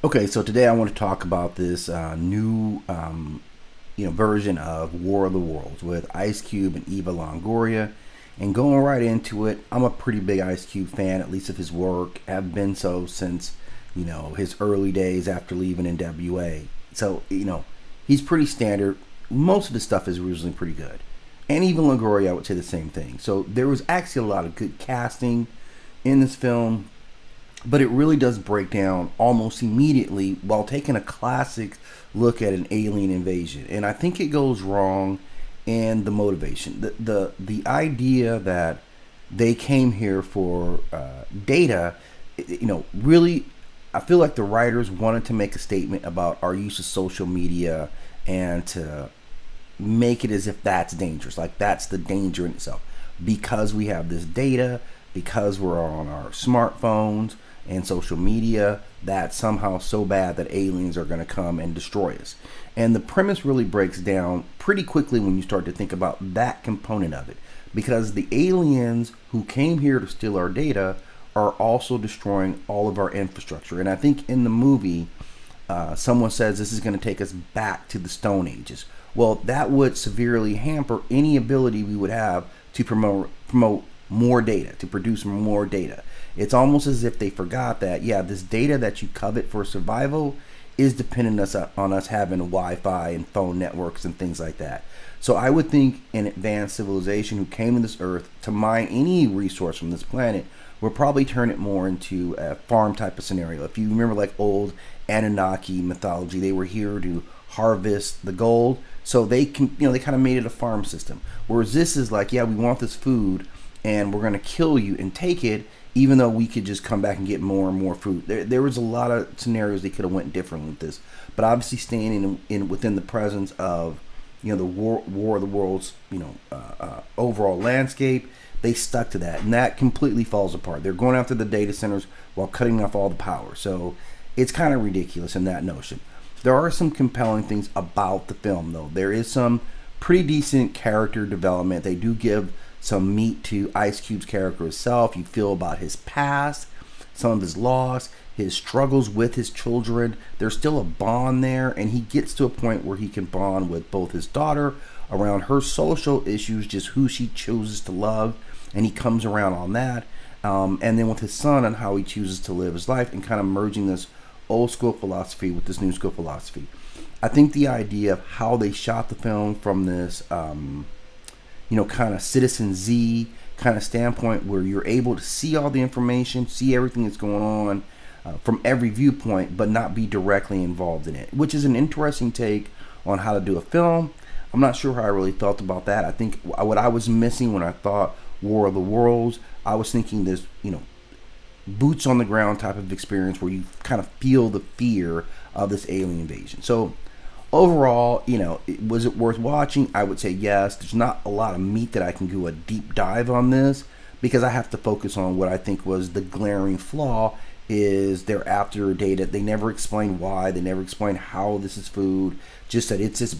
Okay, so today I want to talk about this new, version of War of the Worlds with Ice Cube and Eva Longoria. And going right into it, I'm a pretty big Ice Cube fan, at least of his work. Have been so since, his early days after leaving NWA. So, he's pretty standard. Most of his stuff is originally pretty good. And even Longoria, I would say the same thing. So there was actually a lot of good casting in this film, but it really does break down almost immediately while taking a classic look at an alien invasion. And I think it goes wrong in the motivation. The idea that they came here for data, really, I feel like the writers wanted to make a statement about our use of social media and to make it as if that's dangerous, like that's the danger in itself, because we have this data, because we're on our smartphones and social media, that's somehow so bad that aliens are going to come and destroy us. And the premise really breaks down pretty quickly when you start to think about that component of it, because the aliens who came here to steal our data are also destroying all of our infrastructure. And I think in the movie, someone says this is going to take us back to the Stone Ages. Well, that would severely hamper any ability we would have to promote more data, to produce more data. It's almost as if they forgot that, yeah, this data that you covet for survival is dependent on us having Wi-Fi and phone networks and things like that. So I would think an advanced civilization who came to this earth to mine any resource from this planet would probably turn it more into a farm type of scenario. If you remember like old Anunnaki mythology, they were here to harvest the gold. So they can, they kind of made it a farm system. Whereas this is like, yeah, we want this food and we're going to kill you and take it, even though we could just come back and get more and more food. There was a lot of scenarios they could have went different with this, but obviously staying in within the presence of the war of the worlds, overall landscape, they stuck to that, and that completely falls apart. They're going after the data centers while cutting off all the power. So it's kind of ridiculous in that notion. There are some compelling things about the film, though. There is some pretty decent character development. They do give some meat to Ice Cube's character itself. You feel about his past, some of his loss, his struggles with his children. There's still a bond there, and he gets to a point where he can bond with both his daughter around her social issues, just who she chooses to love, and he comes around on that. And then with his son on how he chooses to live his life, and kind of merging this old school philosophy with this new school philosophy. I think the idea of how they shot the film from this kind of Citizen Z kind of standpoint, where you're able to see all the information, see everything that's going on from every viewpoint, but not be directly involved in it, which is an interesting take on how to do a film. I'm not sure how I really felt about that. I think what I was missing when I thought War of the Worlds, I was thinking this, boots on the ground type of experience where you kind of feel the fear of this alien invasion. So overall, was it worth watching? I would say yes. There's not a lot of meat that I can do a deep dive on this, because I have to focus on what I think was the glaring flaw is they're after data. They never explain why. They never explain how this is food. Just that it's this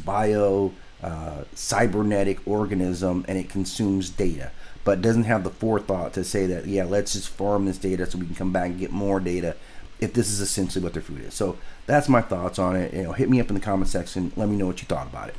cybernetic organism and it consumes data, but doesn't have the forethought to say that, yeah, let's just farm this data so we can come back and get more data if this is essentially what their food is. So that's my thoughts on it. Hit me up in the comment section. Let me know what you thought about it.